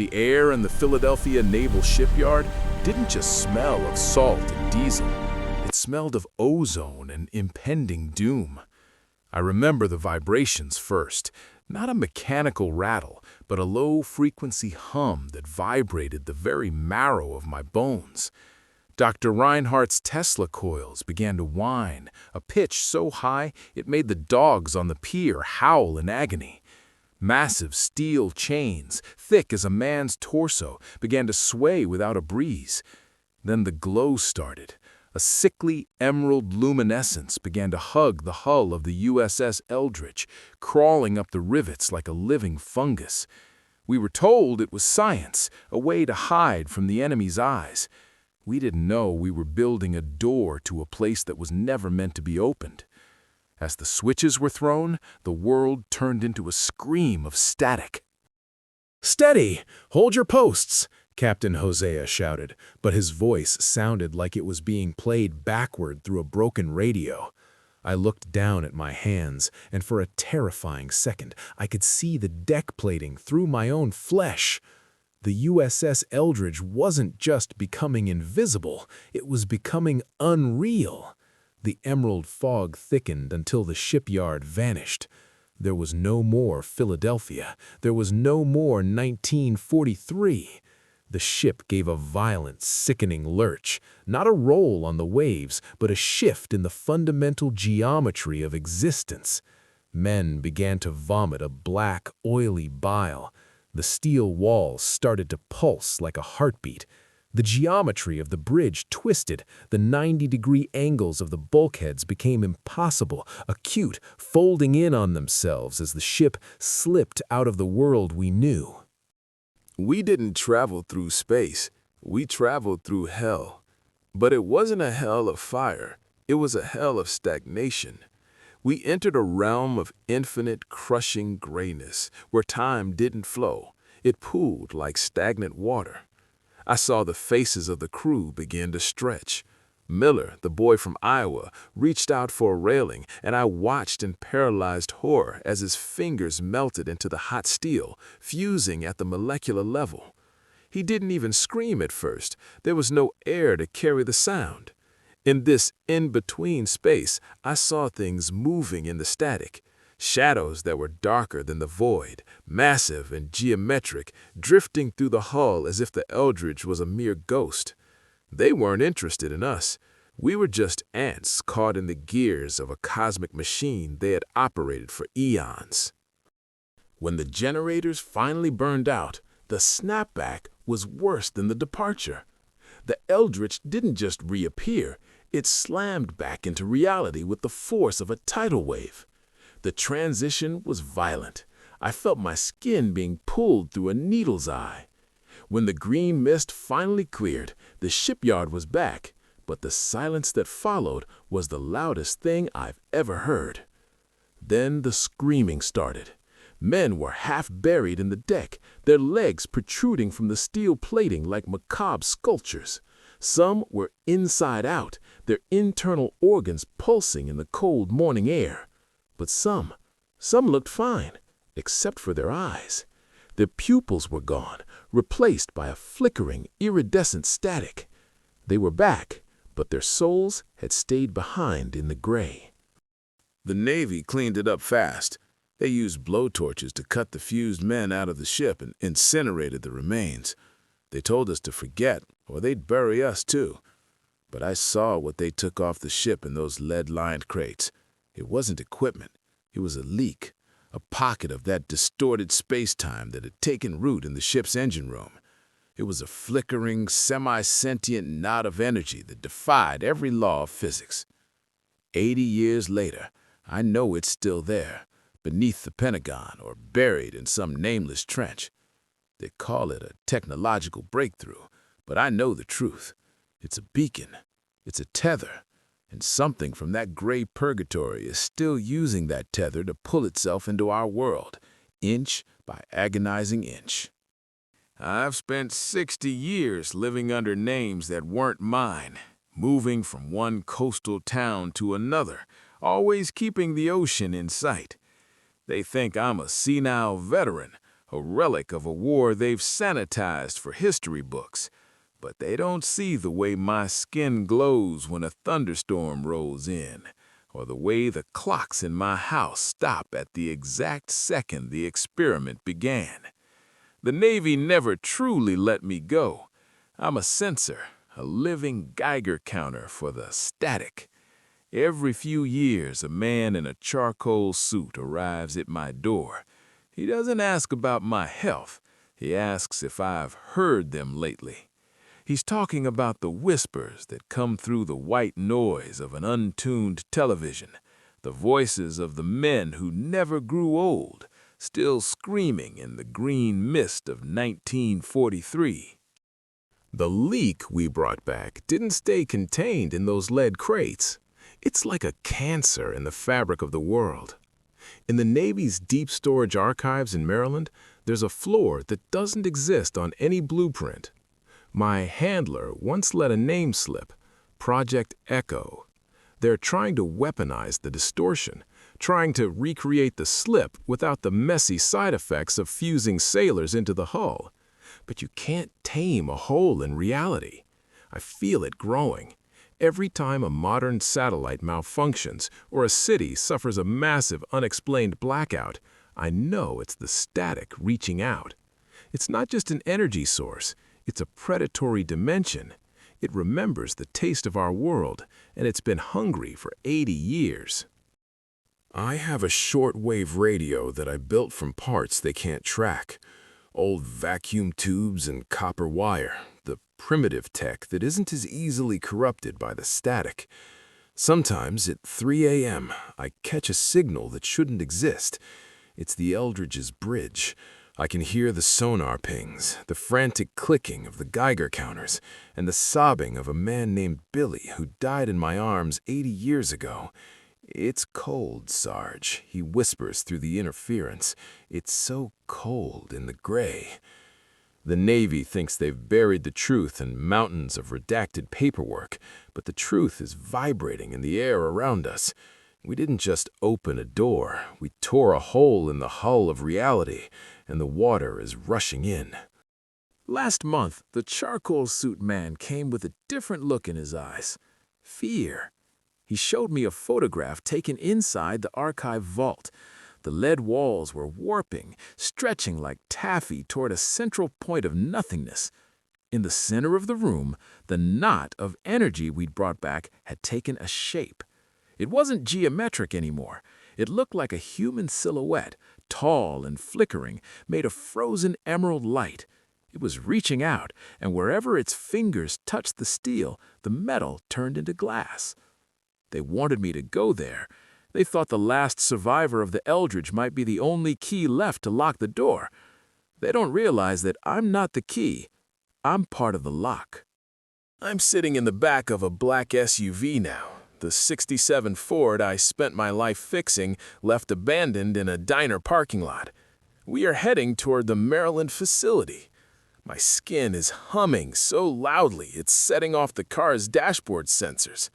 The air in the Philadelphia Naval Shipyard didn't just smell of salt and diesel. It smelled of ozone and impending doom. I remember the vibrations first, not a mechanical rattle, but a low-frequency hum that vibrated the very marrow of my bones. Dr. Reinhardt's Tesla coils began to whine, a pitch so high it made the dogs on the pier howl in agony. Massive steel chains, thick as a man's torso, began to sway without a breeze. Then the glow started. A sickly emerald luminescence began to hug the hull of the USS Eldridge, crawling up the rivets like a living fungus. We were told it was science, a way to hide from the enemy's eyes. We didn't know we were building a door to a place that was never meant to be opened. As the switches were thrown, the world turned into a scream of static. "Steady! Hold your posts!" Captain Hosea shouted, but his voice sounded like it was being played backward through a broken radio. I looked down at my hands, and for a terrifying second, I could see the deck plating through my own flesh. The USS Eldridge wasn't just becoming invisible, it was becoming unreal. The emerald fog thickened until the shipyard vanished. There was no more Philadelphia. There was no more 1943. The ship gave a violent, sickening lurch, not a roll on the waves, but a shift in the fundamental geometry of existence. Men began to vomit a black, oily bile. The steel walls started to pulse like a heartbeat. The geometry of the bridge twisted. The 90-degree angles of the bulkheads became impossible, acute, folding in on themselves as the ship slipped out of the world we knew. We didn't travel through space, we traveled through hell. But it wasn't a hell of fire, it was a hell of stagnation. We entered a realm of infinite, crushing grayness, where time didn't flow. It pooled like stagnant water. I saw the faces of the crew begin to stretch. Miller, the boy from Iowa, reached out for a railing, and I watched in paralyzed horror as his fingers melted into the hot steel, fusing at the molecular level. He didn't even scream at first. There was no air to carry the sound. In this in-between space, I saw things moving in the static. Shadows that were darker than the void, massive and geometric, drifting through the hull as if the Eldridge was a mere ghost. They weren't interested in us. We were just ants caught in the gears of a cosmic machine they had operated for eons. When the generators finally burned out, the snapback was worse than the departure. The Eldridge didn't just reappear, it slammed back into reality with the force of a tidal wave. The transition was violent. I felt my skin being pulled through a needle's eye. When the green mist finally cleared, the shipyard was back, but the silence that followed was the loudest thing I've ever heard. Then the screaming started. Men were half buried in the deck, their legs protruding from the steel plating like macabre sculptures. Some were inside out, their internal organs pulsing in the cold morning air. But some looked fine, except for their eyes. Their pupils were gone, replaced by a flickering, iridescent static. They were back, but their souls had stayed behind in the gray. The Navy cleaned it up fast. They used blowtorches to cut the fused men out of the ship and incinerated the remains. They told us to forget, or they'd bury us too. But I saw what they took off the ship in those lead-lined crates. It wasn't equipment. It was a leak. A pocket of that distorted space-time that had taken root in the ship's engine room. It was a flickering, semi-sentient knot of energy that defied every law of physics. 80 years later, I know it's still there, beneath the Pentagon or buried in some nameless trench. They call it a technological breakthrough, but I know the truth. It's a beacon. It's a tether. And something from that Gray Purgatory is still using that tether to pull itself into our world, inch by agonizing inch. I've spent 60 years living under names that weren't mine, moving from one coastal town to another, always keeping the ocean in sight. They think I'm a senile veteran, a relic of a war they've sanitized for history books. But they don't see the way my skin glows when a thunderstorm rolls in, or the way the clocks in my house stop at the exact second the experiment began. The Navy never truly let me go. I'm a sensor, a living Geiger counter for the static. Every few years, a man in a charcoal suit arrives at my door. He doesn't ask about my health. He asks if I've heard them lately. He's talking about the whispers that come through the white noise of an untuned television, the voices of the men who never grew old, still screaming in the green mist of 1943. The leak we brought back didn't stay contained in those lead crates. It's like a cancer in the fabric of the world. In the Navy's deep storage archives in Maryland, there's a floor that doesn't exist on any blueprint. My handler once let a name slip, Project Echo. They're trying to weaponize the distortion, trying to recreate the slip without the messy side effects of fusing sailors into the hull. But you can't tame a hole in reality. I feel it growing. Every time a modern satellite malfunctions or a city suffers a massive unexplained blackout, I know it's the static reaching out. It's not just an energy source, it's a predatory dimension. It remembers the taste of our world, and it's been hungry for 80 years. I have a shortwave radio that I built from parts they can't track. Old vacuum tubes and copper wire, the primitive tech that isn't as easily corrupted by the static. Sometimes at 3 a.m., I catch a signal that shouldn't exist. It's the Eldridge's bridge. I can hear the sonar pings, the frantic clicking of the Geiger counters, and the sobbing of a man named Billy who died in my arms 80 years ago. "It's cold, Sarge," he whispers through the interference. "It's so cold in the gray." The Navy thinks they've buried the truth in mountains of redacted paperwork, but the truth is vibrating in the air around us. We didn't just open a door, we tore a hole in the hull of reality, and the water is rushing in. Last month, the charcoal suit man came with a different look in his eyes. Fear. He showed me a photograph taken inside the archive vault. The lead walls were warping, stretching like taffy toward a central point of nothingness. In the center of the room, the knot of energy we'd brought back had taken a shape. It wasn't geometric anymore. It looked like a human silhouette, tall and flickering, made of frozen emerald light. It was reaching out, and wherever its fingers touched the steel, the metal turned into glass. They wanted me to go there. They thought the last survivor of the Eldridge might be the only key left to lock the door. They don't realize that I'm not the key. I'm part of the lock. I'm sitting in the back of a black SUV now. The '67 Ford I spent my life fixing, left abandoned in a diner parking lot. We are heading toward the Maryland facility. My skin is humming so loudly it's setting off the car's dashboard sensors.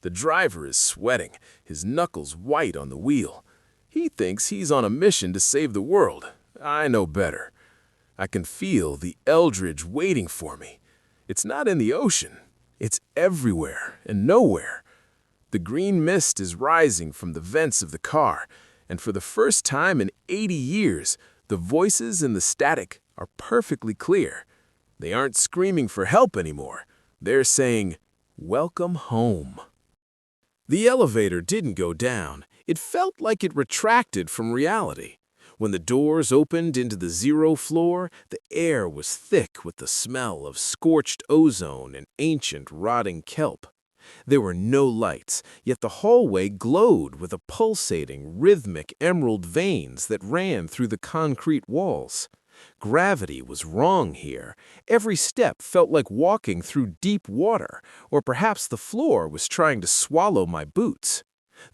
The driver is sweating, his knuckles white on the wheel. He thinks he's on a mission to save the world. I know better. I can feel the Eldridge waiting for me. It's not in the ocean. It's everywhere and nowhere. The green mist is rising from the vents of the car, and for the first time in 80 years, the voices in the static are perfectly clear. They aren't screaming for help anymore. They're saying, "Welcome home." The elevator didn't go down. It felt like it retracted from reality. When the doors opened into the 0 floor, the air was thick with the smell of scorched ozone and ancient rotting kelp. There were no lights, yet the hallway glowed with a pulsating, rhythmic emerald veins that ran through the concrete walls. Gravity was wrong here. Every step felt like walking through deep water, or perhaps the floor was trying to swallow my boots.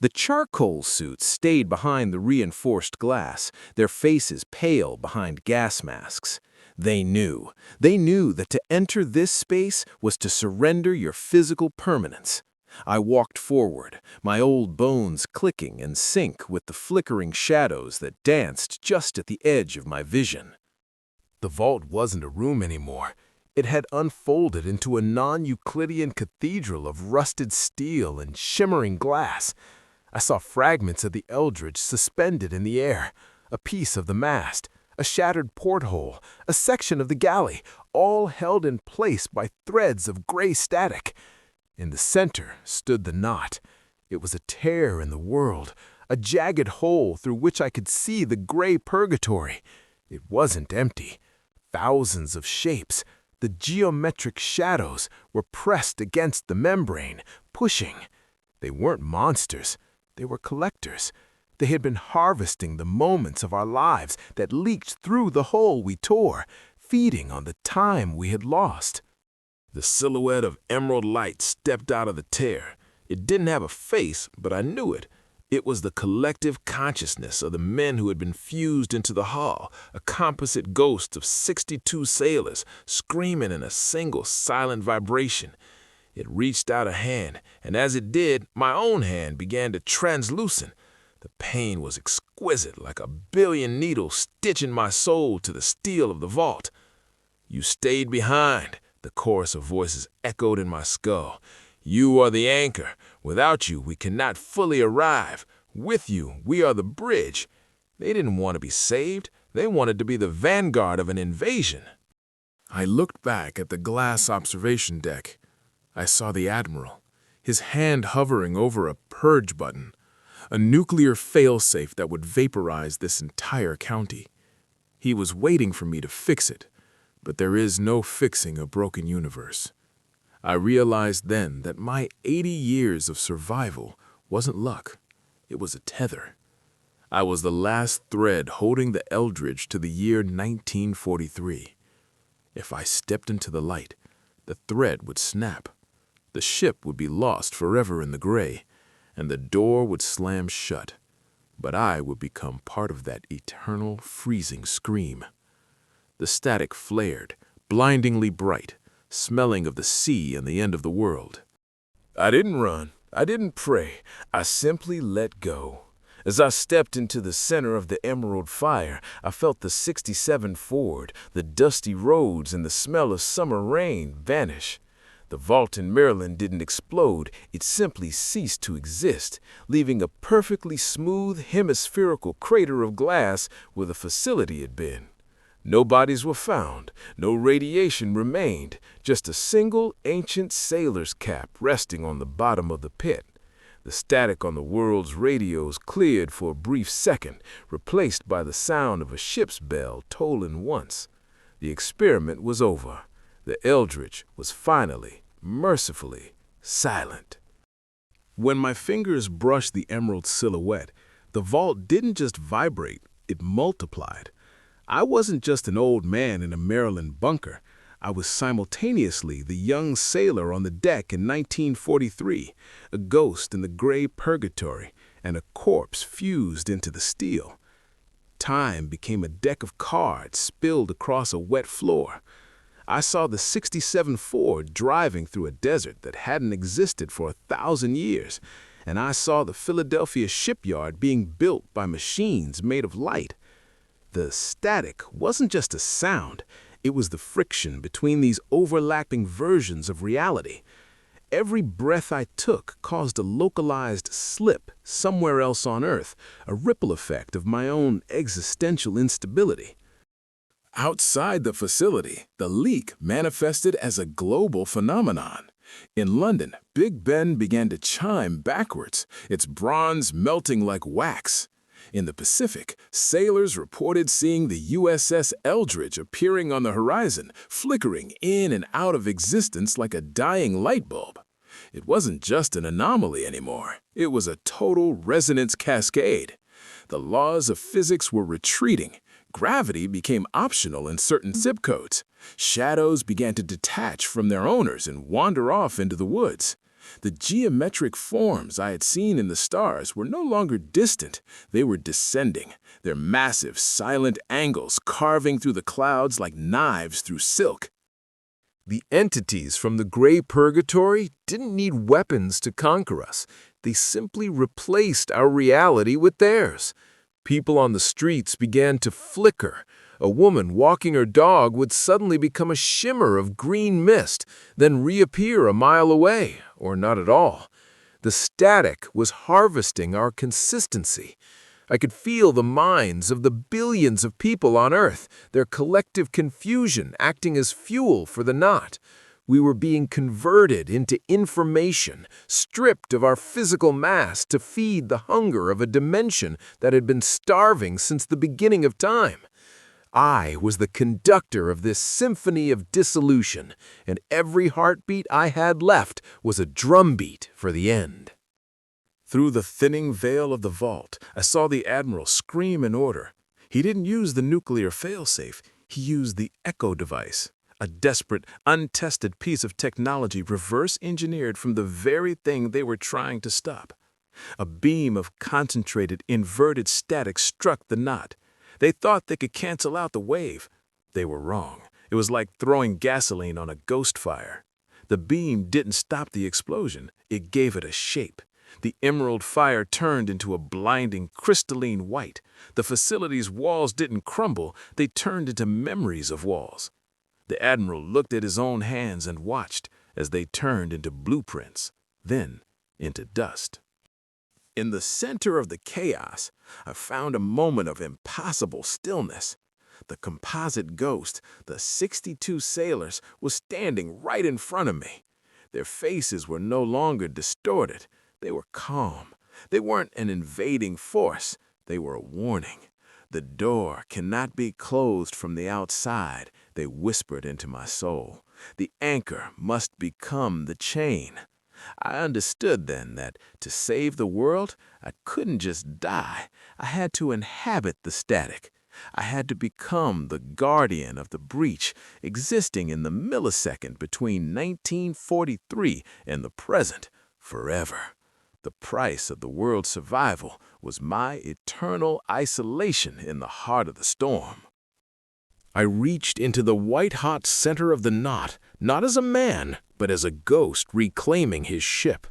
The charcoal suits stayed behind the reinforced glass, their faces pale behind gas masks. They knew that to enter this space was to surrender your physical permanence. I walked forward, my old bones clicking in sync with the flickering shadows that danced just at the edge of my vision. The vault wasn't a room anymore. It had unfolded into a non-Euclidean cathedral of rusted steel and shimmering glass. I saw fragments of the Eldridge suspended in the air, a piece of the mast, a shattered porthole, a section of the galley, all held in place by threads of gray static. In the center stood the knot. It was a tear in the world, a jagged hole through which I could see the Gray Purgatory. It wasn't empty. Thousands of shapes, the geometric shadows, were pressed against the membrane, pushing. They weren't monsters. They were collectors. They had been harvesting the moments of our lives that leaked through the hole we tore, feeding on the time we had lost. The silhouette of emerald light stepped out of the tear. It didn't have a face, but I knew it. It was the collective consciousness of the men who had been fused into the hull, a composite ghost of 62 sailors screaming in a single silent vibration. It reached out a hand, and as it did, my own hand began to translucen. The pain was exquisite, like a billion needles stitching my soul to the steel of the vault. "You stayed behind," the chorus of voices echoed in my skull. "You are the anchor. Without you, we cannot fully arrive. With you, we are the bridge." They didn't want to be saved. They wanted to be the vanguard of an invasion. I looked back at the glass observation deck. I saw the Admiral, his hand hovering over a purge button, a nuclear failsafe that would vaporize this entire county. He was waiting for me to fix it, but there is no fixing a broken universe. I realized then that my 80 years of survival wasn't luck. It was a tether. I was the last thread holding the Eldridge to the year 1943. If I stepped into the light, the thread would snap. The ship would be lost forever in the gray, and the door would slam shut. But I would become part of that eternal, freezing scream. The static flared, blindingly bright, smelling of the sea and the end of the world. I didn't run. I didn't pray. I simply let go. As I stepped into the center of the emerald fire, I felt the 67 Ford, the dusty roads, and the smell of summer rain vanish. The vault in Maryland didn't explode. It simply ceased to exist, leaving a perfectly smooth hemispherical crater of glass where the facility had been. No bodies were found, no radiation remained, just a single ancient sailor's cap resting on the bottom of the pit. The static on the world's radios cleared for a brief second, replaced by the sound of a ship's bell tolling once. The experiment was over. The Eldridge was finally, mercifully, silent. When my fingers brushed the emerald silhouette, the vault didn't just vibrate, it multiplied. I wasn't just an old man in a Maryland bunker. I was simultaneously the young sailor on the deck in 1943, a ghost in the Gray Purgatory, and a corpse fused into the steel. Time became a deck of cards spilled across a wet floor. I saw the 67 Ford driving through a desert that hadn't existed for 1,000 years, and I saw the Philadelphia Shipyard being built by machines made of light. The static wasn't just a sound, it was the friction between these overlapping versions of reality. Every breath I took caused a localized slip somewhere else on Earth, a ripple effect of my own existential instability. Outside the facility, the leak manifested as a global phenomenon. In London, Big Ben began to chime backwards, its bronze melting like wax. In the Pacific, sailors reported seeing the USS Eldridge appearing on the horizon, flickering in and out of existence like a dying light bulb. It wasn't just an anomaly anymore. It was a total resonance cascade. The laws of physics were retreating. Gravity became optional in certain zip codes. Shadows began to detach from their owners and wander off into the woods. The geometric forms I had seen in the stars were no longer distant. They were descending, their massive, silent angles carving through the clouds like knives through silk. The entities from the Gray Purgatory didn't need weapons to conquer us. They simply replaced our reality with theirs. People on the streets began to flicker. A woman walking her dog would suddenly become a shimmer of green mist, then reappear a mile away, or not at all. The static was harvesting our consistency. I could feel the minds of the billions of people on Earth, their collective confusion acting as fuel for the knot. We were being converted into information, stripped of our physical mass to feed the hunger of a dimension that had been starving since the beginning of time. I was the conductor of this symphony of dissolution, and every heartbeat I had left was a drumbeat for the end. Through the thinning veil of the vault, I saw the Admiral scream an order. He didn't use the nuclear failsafe, he used the echo device, a desperate, untested piece of technology reverse-engineered from the very thing they were trying to stop. A beam of concentrated, inverted static struck the knot. They thought they could cancel out the wave. They were wrong. It was like throwing gasoline on a ghost fire. The beam didn't stop the explosion. It gave it a shape. The emerald fire turned into a blinding, crystalline white. The facility's walls didn't crumble. They turned into memories of walls. The Admiral looked at his own hands and watched as they turned into blueprints, then into dust. In the center of the chaos, I found a moment of impossible stillness. The composite ghost, the 62 sailors, was standing right in front of me. Their faces were no longer distorted. They were calm. They weren't an invading force. They were a warning. The door cannot be closed from the outside, they whispered into my soul. The anchor must become the chain. I understood then that to save the world, I couldn't just die. I had to inhabit the static. I had to become the guardian of the breach, existing in the millisecond between 1943 and the present, forever. The price of the world's survival was my eternal isolation in the heart of the storm. I reached into the white-hot center of the knot, not as a man, but as a ghost reclaiming his ship.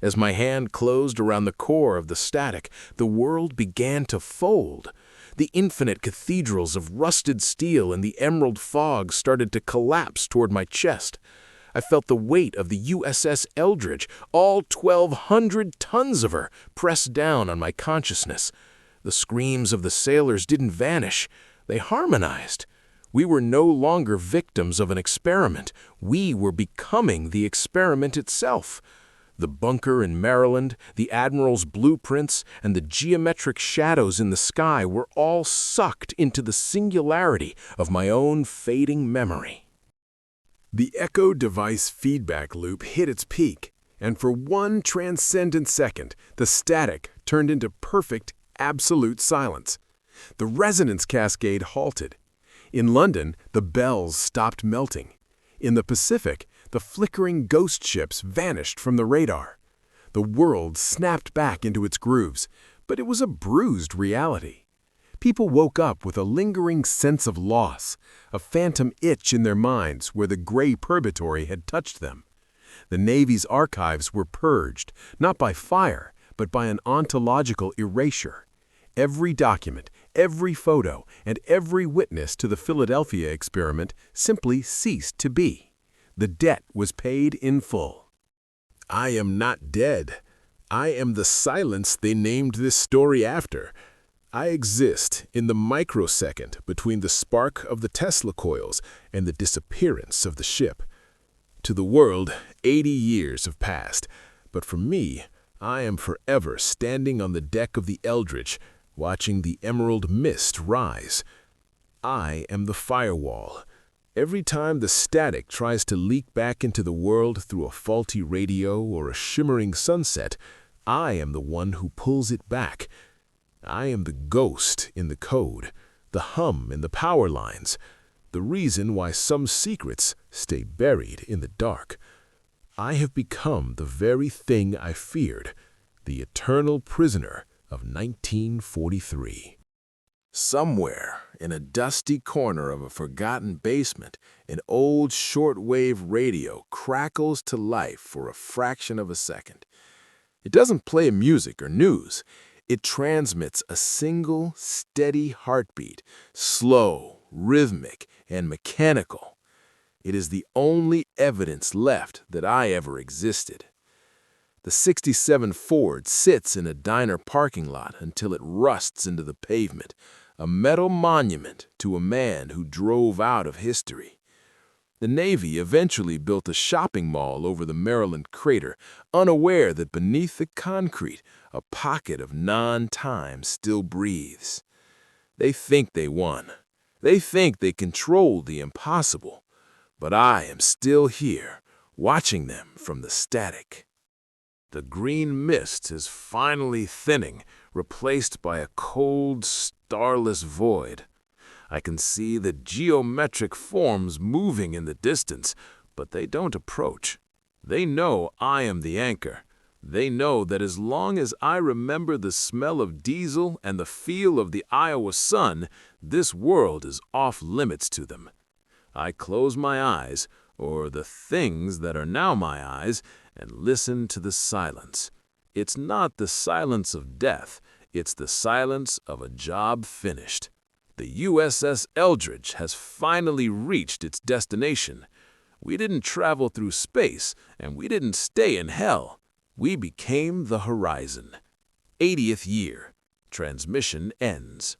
As my hand closed around the core of the static, the world began to fold. The infinite cathedrals of rusted steel and the emerald fog started to collapse toward my chest. I felt the weight of the USS Eldridge, all 1,200 tons of her, pressed down on my consciousness. The screams of the sailors didn't vanish. They harmonized. We were no longer victims of an experiment. We were becoming the experiment itself. The bunker in Maryland, the Admiral's blueprints, and the geometric shadows in the sky were all sucked into the singularity of my own fading memory. The echo device feedback loop hit its peak, and for one transcendent second, the static turned into perfect, absolute silence. The resonance cascade halted. In London, the bells stopped melting. In the Pacific, the flickering ghost ships vanished from the radar. The world snapped back into its grooves, but it was a bruised reality. People woke up with a lingering sense of loss, a phantom itch in their minds where the Gray Purgatory had touched them. The Navy's archives were purged, not by fire, but by an ontological erasure. Every document, every photo, and every witness to the Philadelphia experiment simply ceased to be. The debt was paid in full. I am not dead. I am the silence they named this story after. I exist in the microsecond between the spark of the Tesla coils and the disappearance of the ship. To the world, 80 years have passed, but for me, I am forever standing on the deck of the Eldridge, watching the emerald mist rise. I am the firewall. Every time the static tries to leak back into the world through a faulty radio or a shimmering sunset, I am the one who pulls it back. I am the ghost in the code, the hum in the power lines, the reason why some secrets stay buried in the dark. I have become the very thing I feared, the eternal prisoner of 1943. Somewhere in a dusty corner of a forgotten basement, an old shortwave radio crackles to life for a fraction of a second. It doesn't play music or news. It transmits a single, steady heartbeat, slow, rhythmic, and mechanical. It is the only evidence left that I ever existed. The '67 Ford sits in a diner parking lot until it rusts into the pavement, a metal monument to a man who drove out of history. The Navy eventually built a shopping mall over the Maryland crater, unaware that beneath the concrete, a pocket of non-time still breathes. They think they won. They think they controlled the impossible. But I am still here, watching them from the static. The green mist is finally thinning, replaced by a cold, starless void. I can see the geometric forms moving in the distance, but they don't approach. They know I am the anchor. They know that as long as I remember the smell of diesel and the feel of the Iowa sun, this world is off limits to them. I close my eyes, or the things that are now my eyes, and listen to the silence. It's not the silence of death, it's the silence of a job finished. The USS Eldridge has finally reached its destination. We didn't travel through space, and we didn't stay in hell. We became the horizon. 80th year. Transmission ends.